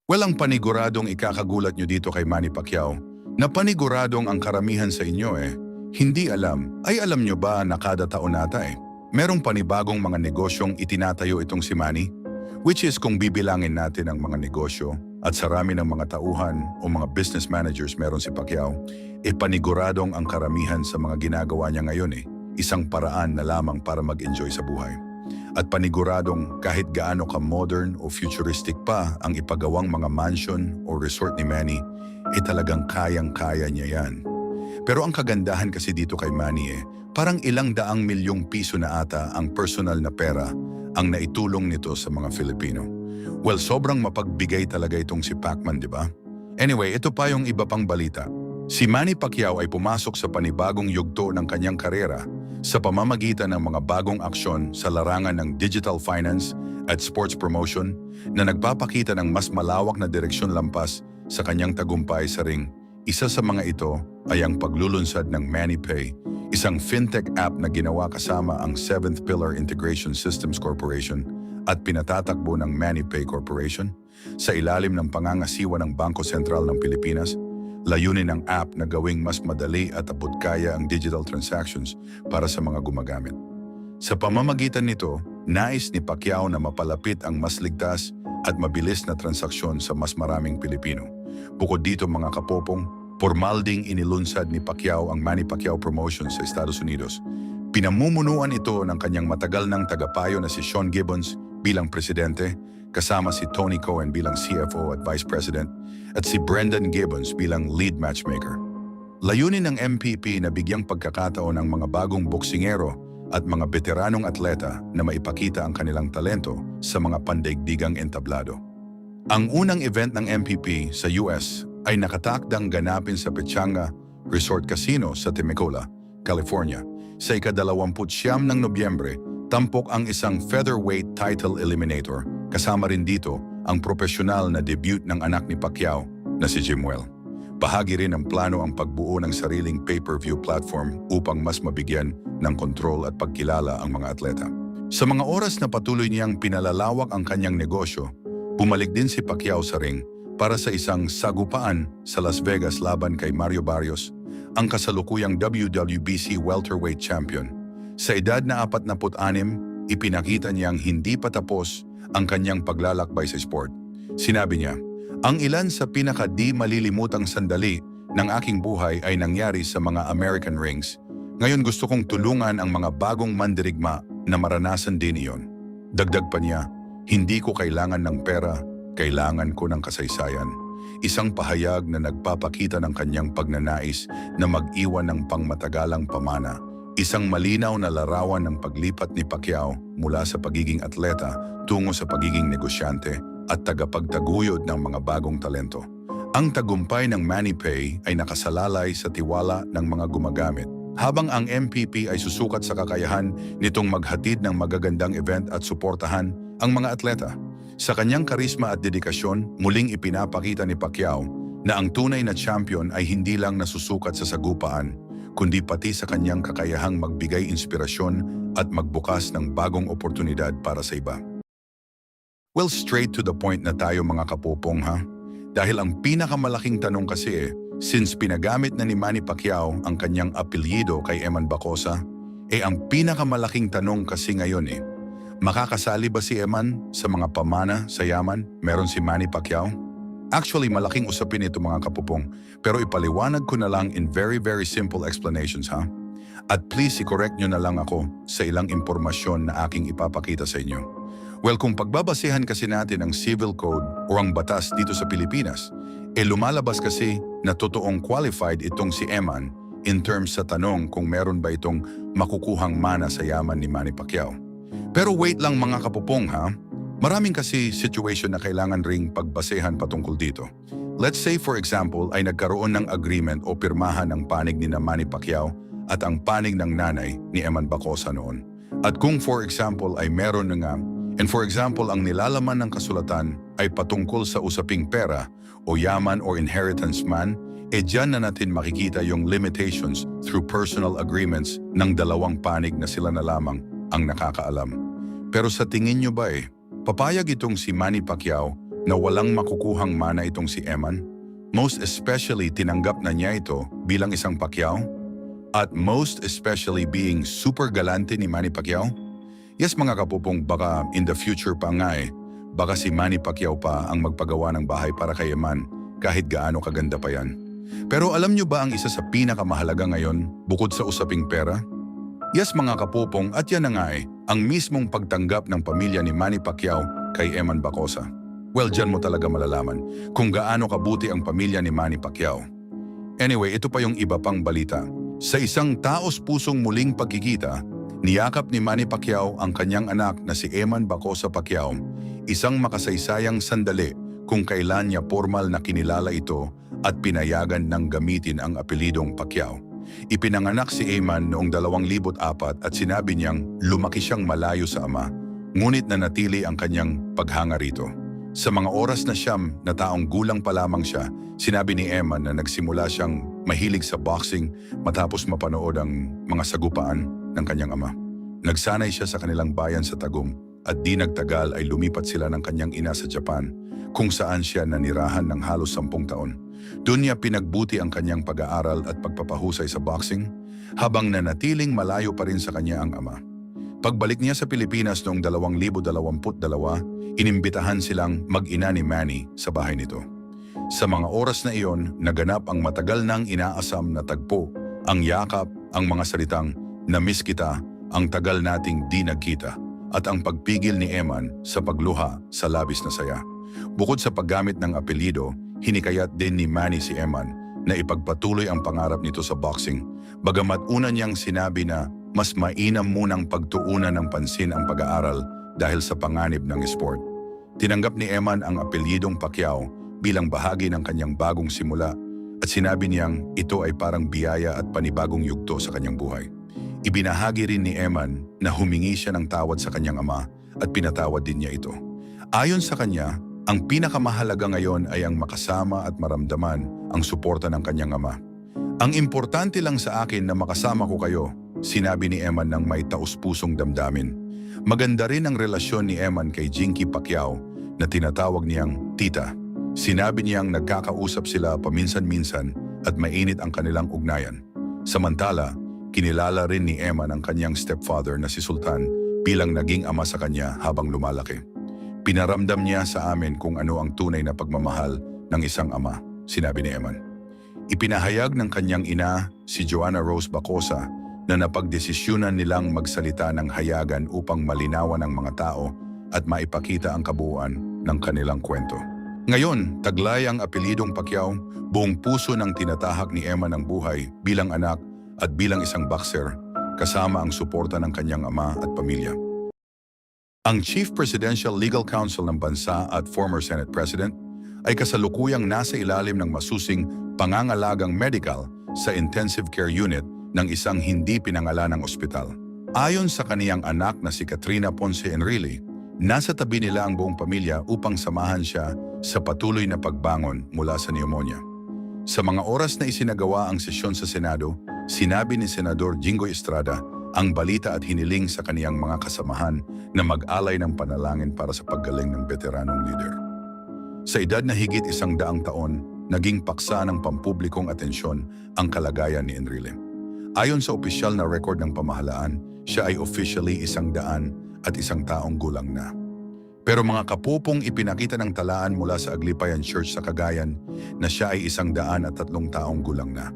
Walang paniguradong ikakagulat nyo dito kay Manny Pacquiao na paniguradong ang karamihan sa inyo hindi alam. Ay alam nyo ba na kada taon nata merong panibagong mga negosyong itinatayo itong si Manny? Which is kung bibilangin natin ang mga negosyo at sarami ng mga tauhan o mga business managers meron si Pacquiao, paniguradong ang karamihan sa mga ginagawa niya ngayon isang paraan na lamang para mag-enjoy sa buhay. At paniguradong kahit gaano ka modern o futuristic pa ang ipagawang mga mansion o resort ni Manny, talagang kayang-kaya niya yan. Pero ang kagandahan kasi dito kay Manny parang ilang daang milyong piso na ata ang personal na pera ang naitulong nito sa mga Filipino. Well, sobrang mapagbigay talaga itong si Pacman, di ba? Anyway, ito pa yung iba pang balita. Si Manny Pacquiao ay pumasok sa panibagong yugto ng kanyang karera sa pamamagitan ng mga bagong aksyon sa larangan ng digital finance at sports promotion na nagpapakita ng mas malawak na direksyon lampas sa kanyang tagumpay sa ring. Isa sa mga ito ay ang paglulunsad ng MannyPay, isang fintech app na ginawa kasama ang Seventh Pillar Integration Systems Corporation at pinatatakbo ng MannyPay Corporation sa ilalim ng pangangasiwa ng Bangko Sentral ng Pilipinas. Layunin ng app na gawing mas madali at abot-kaya ang digital transactions para sa mga gumagamit. Sa pamamagitan nito, nais ni Pacquiao na mapalapit ang mas ligtas at mabilis na transaksyon sa mas maraming Pilipino. Bukod dito mga kapopong, formal ding inilunsad ni Pacquiao ang Manny Pacquiao Promotion sa Estados Unidos. Pinamumunuan ito ng kanyang matagal ng tagapayo na si Sean Gibbons bilang presidente, kasama si Tony Cohen bilang CFO at Vice President, at si Brendan Gibbons bilang lead matchmaker. Layunin ng MPP na bigyang pagkakataon ang mga bagong boksingero at mga veteranong atleta na maipakita ang kanilang talento sa mga pandaigdigang entablado. Ang unang event ng MPP sa US ay nakatakdang ganapin sa Pechanga Resort Casino sa Temecula, California. Sa ika-29 ng Nobyembre, tampok ang isang featherweight title eliminator. Kasama rin dito ang profesional na debut ng anak ni Pacquiao na si Jimwell. Bahagi rin ng plano ang pagbuo ng sariling pay-per-view platform upang mas mabigyan ng kontrol at pagkilala ang mga atleta. Sa mga oras na patuloy niyang pinalalawak ang kanyang negosyo, bumalik din si Pacquiao sa ring para sa isang sagupaan sa Las Vegas laban kay Mario Barrios, ang kasalukuyang WWBC welterweight champion. Sa edad na 46, ipinakita niyang hindi pa tapos ang kanyang paglalakbay sa sport. Sinabi niya, "Ang ilan sa pinaka-di malilimutang sandali ng aking buhay ay nangyari sa mga American rings. Ngayon gusto kong tulungan ang mga bagong mandirigma na maranasan din iyon." Dagdag pa niya, "Hindi ko kailangan ng pera, kailangan ko ng kasaysayan." Isang pahayag na nagpapakita ng kanyang pagnanais na mag-iwan ng pangmatagalang pamana. Isang malinaw na larawan ng paglipat ni Pacquiao mula sa pagiging atleta tungo sa pagiging negosyante at tagapagtaguyod ng mga bagong talento. Ang tagumpay ng MannyPay ay nakasalalay sa tiwala ng mga gumagamit, habang ang MPP ay susukat sa kakayahan nitong maghatid ng magagandang event at suportahan ang mga atleta. Sa kanyang karisma at dedikasyon, muling ipinapakita ni Pacquiao na ang tunay na champion ay hindi lang nasusukat sa sagupaan, kundi pati sa kanyang kakayahang magbigay inspirasyon at magbukas ng bagong oportunidad para sa iba. Well, straight to the point na tayo mga kapupong Dahil ang pinakamalaking tanong kasi since pinagamit na ni Manny Pacquiao ang kanyang apelyido kay Eman Bacosa, ang pinakamalaking tanong kasi ngayon makakasali ba si Eman sa mga pamana sa yaman meron si Manny Pacquiao? Actually, malaking usapin ito mga kapupong, pero ipaliwanag ko na lang in very simple explanations At please i-correct nyo na lang ako sa ilang impormasyon na aking ipapakita sa inyo. Well, kung pagbabasehan kasi natin ang civil code o ang batas dito sa Pilipinas, lumalabas kasi na totoong qualified itong si Eman in terms sa tanong kung meron ba itong makukuhang mana sa yaman ni Manny Pacquiao. Pero wait lang mga kapupong Maraming kasi situation na kailangan ring pagbasehan patungkol dito. Let's say for example ay nagkaroon ng agreement o pirmahan ng panig ni Manny Pacquiao at ang panig ng nanay ni Eman Bacosa noon. At kung for example ay meron na and for example ang nilalaman ng kasulatan ay patungkol sa usaping pera o yaman or inheritance man, dyan na natin makikita yung limitations through personal agreements ng dalawang panig na sila na lamang ang nakakaalam. Pero sa tingin nyo ba papayag itong si Manny Pacquiao na walang makukuhang mana itong si Eman? Most especially tinanggap na niya ito bilang isang Pacquiao? At most especially being super galante ni Manny Pacquiao? Yes mga kapupong, baka in the future pa nga baka si Manny Pacquiao pa ang magpagawa ng bahay para kay Eman kahit gaano kaganda pa yan. Pero alam niyo ba ang isa sa pinakamahalaga ngayon bukod sa usaping pera? Yes mga kapupong, at yan na nga ang mismong pagtanggap ng pamilya ni Manny Pacquiao kay Eman Bacosa. Well, dyan mo talaga malalaman kung gaano kabuti ang pamilya ni Manny Pacquiao. Anyway, ito pa yung iba pang balita. Sa isang taos-pusong muling pagkikita, niyakap ni Manny Pacquiao ang kanyang anak na si Eman Bacosa Pacquiao, isang makasaysayang sandali kung kailan niya formal na kinilala ito at pinayagan ng gamitin ang apelidong Pacquiao. Ipinanganak si Eman noong 2004 at sinabi niyang lumaki siyang malayo sa ama, ngunit nanatili ang kanyang paghanga rito. Sa mga oras na siyam na taong gulang pa lamang siya, sinabi ni Eman na nagsimula siyang mahilig sa boxing matapos mapanood ang mga sagupaan ng kanyang ama. Nagsanay siya sa kanilang bayan sa Tagum at di nagtagal ay lumipat sila ng kanyang ina sa Japan kung saan siya nanirahan ng halos 10 taon. Doon niya pinagbuti ang kanyang pag-aaral at pagpapahusay sa boxing habang nanatiling malayo pa rin sa kanya ang ama. Pagbalik niya sa Pilipinas noong 2022, inimbitahan silang mag-ina ni Manny sa bahay nito. Sa mga oras na iyon, naganap ang matagal nang inaasam na tagpo, ang yakap, ang mga salitang, "Na-miss kita, ang tagal nating di nagkita," at ang pagpigil ni Eman sa pagluha sa labis na saya. Bukod sa paggamit ng apelyido, hinikayat din ni Manny si Eman na ipagpatuloy ang pangarap nito sa boxing, bagamat una niyang sinabi na mas mainam munang pagtuunan ng pansin ang pag-aaral dahil sa panganib ng sport. Tinanggap ni Eman ang apelyidong Pacquiao bilang bahagi ng kanyang bagong simula at sinabi niyang ito ay parang biyaya at panibagong yugto sa kanyang buhay. Ibinahagi rin ni Eman na humingi siya ng tawad sa kanyang ama at pinatawad din niya ito. Ayon sa kanya, ang pinakamahalaga ngayon ay ang makasama at maramdaman ang suporta ng kanyang ama. "Ang importante lang sa akin na makasama ko kayo," sinabi ni Eman ng may taus-pusong damdamin. Maganda rin ang relasyon ni Eman kay Jinky Pacquiao na tinatawag niyang tita. Sinabi niyang nagkakausap sila paminsan-minsan at mainit ang kanilang ugnayan. Samantala, kinilala rin ni Eman ang kanyang stepfather na si Sultan bilang naging ama sa kanya habang lumalaki. "Pinaramdam niya sa amin kung ano ang tunay na pagmamahal ng isang ama," sinabi ni Eman. Ipinahayag ng kanyang ina, si Joanna Rose Bacosa, na napagdesisyunan nilang magsalita ng hayagan upang malinawan ang mga tao at maipakita ang kabuuan ng kanilang kwento. Ngayon, taglay ang apelidong Pacquiao, buong puso ng tinatahak ni Eman ang buhay bilang anak at bilang isang boxer, kasama ang suporta ng kanyang ama at pamilya. Ang Chief Presidential Legal Counsel ng bansa at former Senate President ay kasalukuyang nasa ilalim ng masusing pangangalagang medical sa intensive care unit ng isang hindi pinangalanang ospital. Ayon sa kaniyang anak na si Katrina Ponce Enrile, nasa tabi nila ang buong pamilya upang samahan siya sa patuloy na pagbangon mula sa pneumonia. Sa mga oras na isinagawa ang sesyon sa Senado, sinabi ni Senador Jinggoy Estrada ang balita at hiniling sa kaniyang mga kasamahan na mag-alay ng panalangin para sa paggaling ng veteranong leader. Sa edad na higit 100 taon, naging paksa ng pampublikong atensyon ang kalagayan ni Enrile. Ayon sa opisyal na record ng pamahalaan, siya ay officially 101 taong gulang na. Pero mga kapupong, ipinakita ng talaan mula sa Aglipayan Church sa Cagayan na siya ay 103 taong gulang na.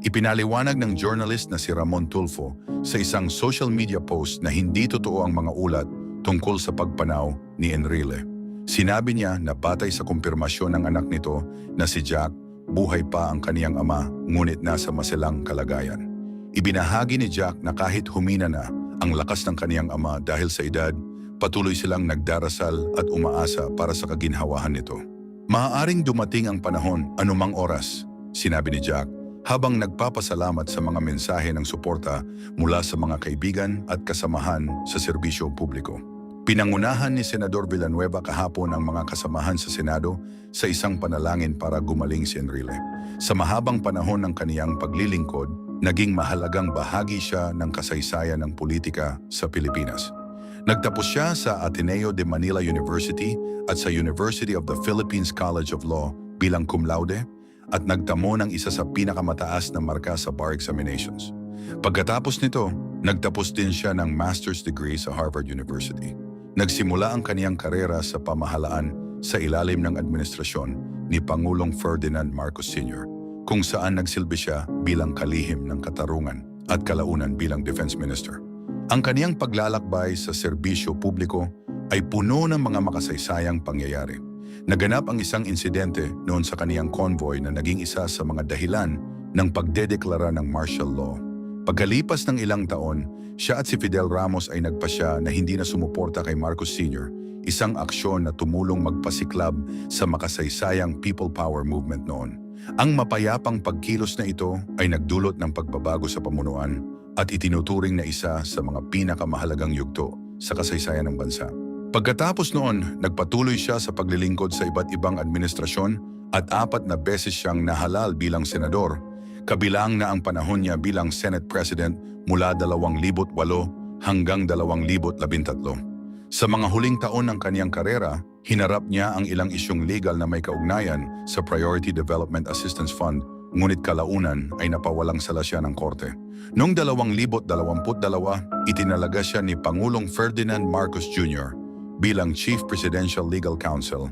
Ipinaliwanag ng journalist na si Ramon Tulfo sa isang social media post na hindi totoo ang mga ulat tungkol sa pagpanaw ni Enrile. Sinabi niya na batay sa kumpirmasyon ng anak nito na si Jack, buhay pa ang kaniyang ama ngunit nasa maselang kalagayan. Ibinahagi ni Jack na kahit humina na ang lakas ng kaniyang ama dahil sa edad, patuloy silang nagdarasal at umaasa para sa kaginhawahan nito. "Maaaring dumating ang panahon anumang oras," sinabi ni Jack, habang nagpapasalamat sa mga mensahe ng suporta mula sa mga kaibigan at kasamahan sa serbisyo publiko. Pinangunahan ni Senador Villanueva kahapon ang mga kasamahan sa Senado sa isang panalangin para gumaling si Enrile. Sa mahabang panahon ng kaniyang paglilingkod, naging mahalagang bahagi siya ng kasaysayan ng politika sa Pilipinas. Nagtapos siya sa Ateneo de Manila University at sa University of the Philippines College of Law bilang cum laude at nagtamo ng isa sa pinakamataas na marka sa bar examinations. Pagkatapos nito, nagtapos din siya ng master's degree sa Harvard University. Nagsimula ang kaniyang karera sa pamahalaan sa ilalim ng administrasyon ni Pangulong Ferdinand Marcos Sr., kung saan nagsilbi siya bilang kalihim ng katarungan at kalaunan bilang Defense Minister. Ang kaniyang paglalakbay sa serbisyo publiko ay puno ng mga makasaysayang pangyayari. Naganap ang isang insidente noon sa kaniyang convoy na naging isa sa mga dahilan ng pagdedeklara ng martial law. Pagkalipas ng ilang taon, siya at si Fidel Ramos ay nagpasya na hindi na sumuporta kay Marcos Sr., isang aksyon na tumulong magpasiklab sa makasaysayang people power movement noon. Ang mapayapang pagkilos na ito ay nagdulot ng pagbabago sa pamunuan at itinuturing na isa sa mga pinakamahalagang yugto sa kasaysayan ng bansa. Pagkatapos noon, nagpatuloy siya sa paglilingkod sa iba't ibang administrasyon at 4 na beses siyang nahalal bilang senador, kabilang na ang panahon niya bilang Senate President mula 2008 hanggang 2013. Sa mga huling taon ng kaniyang karera, hinarap niya ang ilang isyong legal na may kaugnayan sa Priority Development Assistance Fund, ngunit kalaunan ay napawalang sala siya ng korte. Noong 2022, itinalaga siya ni Pangulong Ferdinand Marcos Jr. bilang Chief Presidential Legal Counsel,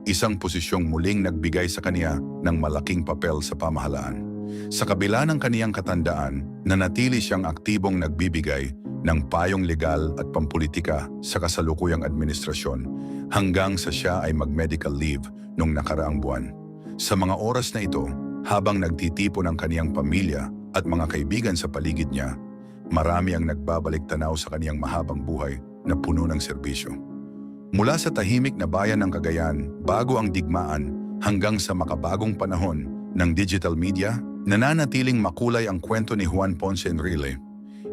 isang posisyong muling nagbigay sa kaniya ng malaking papel sa pamahalaan. Sa kabila ng kaniyang katandaan, nanatili siyang aktibong nagbibigay ng payong legal at pampulitika sa kasalukuyang administrasyon hanggang sa siya ay mag-medical leave noong nakaraang buwan. Sa mga oras na ito, habang nagtitipon ang kaniyang pamilya at mga kaibigan sa paligid niya, marami ang nagbabalik tanaw sa kaniyang mahabang buhay na puno ng serbisyo. Mula sa tahimik na bayan ng Cagayan bago ang digmaan hanggang sa makabagong panahon ng digital media, nananatiling makulay ang kwento ni Juan Ponce Enrile,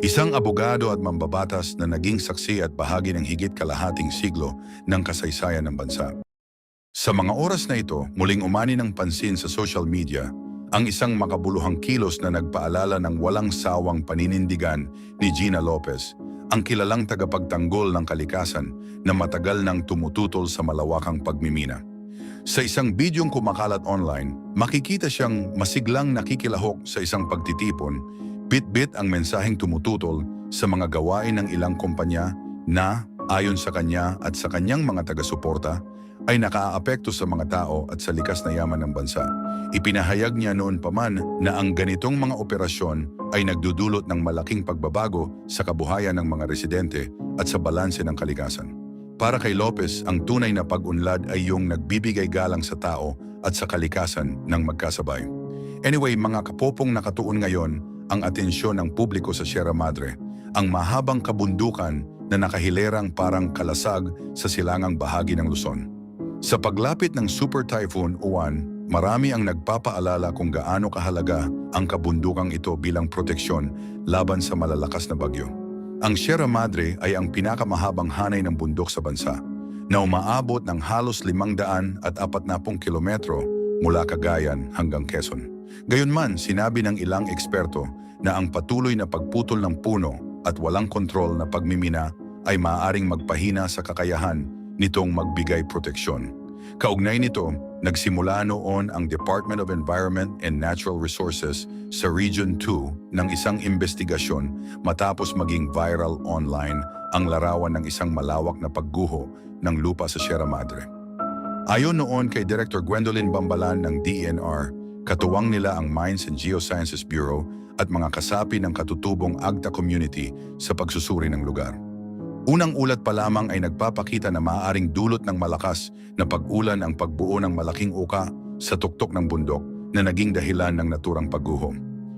isang abogado at mambabatas na naging saksi at bahagi ng higit kalahating siglo ng kasaysayan ng bansa. Sa mga oras na ito, muling umani ng pansin sa social media ang isang makabuluhang kilos na nagpaalala ng walang sawang paninindigan ni Gina Lopez, ang kilalang tagapagtanggol ng kalikasan na matagal nang tumututol sa malawakang pagmimina. Sa isang bidyong kumakalat online, makikita siyang masiglang nakikilahok sa isang pagtitipon, bit-bit ang mensaheng tumututol sa mga gawain ng ilang kumpanya na, ayon sa kanya at sa kanyang mga taga-suporta, ay nakaaapekto sa mga tao at sa likas na yaman ng bansa. Ipinahayag niya noon pa man na ang ganitong mga operasyon ay nagdudulot ng malaking pagbabago sa kabuhayan ng mga residente at sa balanse ng kalikasan. Para kay Lopez, ang tunay na pag-unlad ay yung nagbibigay galang sa tao at sa kalikasan ng magkasabay. Anyway, mga kapopong nakatuon ngayon ang atensyon ng publiko sa Sierra Madre, ang mahabang kabundukan na nakahilerang parang kalasag sa silangang bahagi ng Luzon. Sa paglapit ng Super Typhoon Uwan, marami ang nagpapaalala kung gaano kahalaga ang kabundukang ito bilang proteksyon laban sa malalakas na bagyo. Ang Sierra Madre ay ang pinakamahabang hanay ng bundok sa bansa, na umaabot ng halos 540 kilometro mula Cagayan hanggang Quezon. Gayunman, sinabi ng ilang eksperto na ang patuloy na pagputol ng puno at walang kontrol na pagmimina ay maaaring magpahina sa kakayahan nitong magbigay proteksyon. Kaugnay nito, nagsimula noon ang Department of Environment and Natural Resources sa Region 2 ng isang investigasyon matapos maging viral online ang larawan ng isang malawak na pagguho ng lupa sa Sierra Madre. Ayon noon kay Director Gwendolyn Bambalan ng DENR, katuwang nila ang Mines and Geosciences Bureau at mga kasapi ng katutubong Agta community sa pagsusuri ng lugar. Unang ulat pa lamang ay nagpapakita na maaaring dulot ng malakas na pag-ulan ang pagbuo ng malaking uka sa tuktok ng bundok na naging dahilan ng naturang pagguho.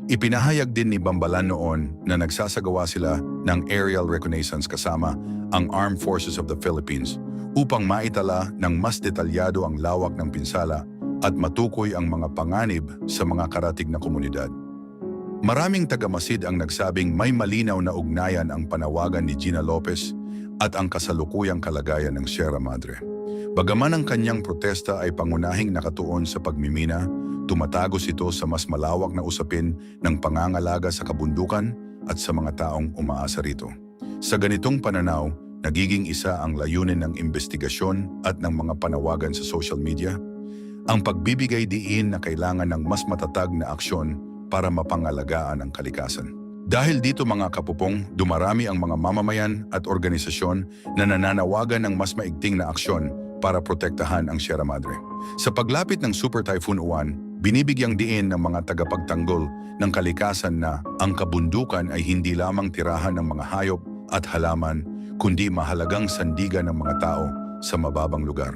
Ipinahayag din ni Bambalan noon na nagsasagawa sila ng aerial reconnaissance kasama ang Armed Forces of the Philippines upang maitala ng mas detalyado ang lawak ng pinsala at matukoy ang mga panganib sa mga karatig na komunidad. Maraming tagamasid ang nagsabing may malinaw na ugnayan ang panawagan ni Gina Lopez at ang kasalukuyang kalagayan ng Sierra Madre. Bagaman ang kanyang protesta ay pangunahing nakatuon sa pagmimina, tumatagos ito sa mas malawak na usapin ng pangangalaga sa kabundukan at sa mga taong umaasa rito. Sa ganitong pananaw, nagiging isa ang layunin ng investigasyon at ng mga panawagan sa social media? Ang pagbibigay diin na kailangan ng mas matatag na aksyon para mapangalagaan ang kalikasan. Dahil dito mga kapupong, dumarami ang mga mamamayan at organisasyon na nananawagan ng mas maigting na aksyon para protektahan ang Sierra Madre. Sa paglapit ng Super Typhoon Uwan, binibigyang diin ng mga tagapagtanggol ng kalikasan na ang kabundukan ay hindi lamang tirahan ng mga hayop at halaman, kundi mahalagang sandigan ng mga tao sa mababang lugar.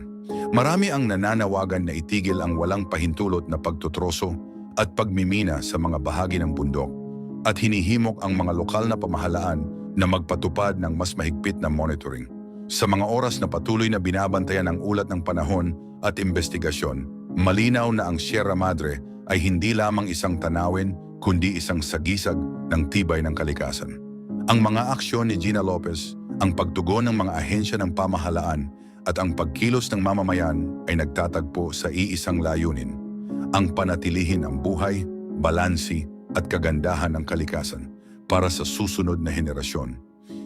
Marami ang nananawagan na itigil ang walang pahintulot na pagtutroso at pagmimina sa mga bahagi ng bundok at hinihimok ang mga lokal na pamahalaan na magpatupad ng mas mahigpit na monitoring. Sa mga oras na patuloy na binabantayan ang ulat ng panahon at investigasyon, malinaw na ang Sierra Madre ay hindi lamang isang tanawin kundi isang sagisag ng tibay ng kalikasan. Ang mga aksyon ni Gina Lopez, ang pagtugon ng mga ahensya ng pamahalaan at ang pagkilos ng mamamayan ay nagtatagpo sa iisang layunin, ang panatilihin ang buhay, balansi at kagandahan ng kalikasan para sa susunod na henerasyon.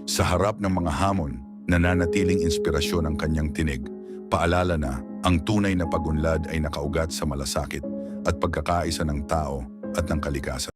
Sa harap ng mga hamon, nananatiling inspirasyon ang kanyang tinig, paalala na ang tunay na pag-unlad ay nakaugat sa malasakit at pagkakaisa ng tao at ng kalikasan.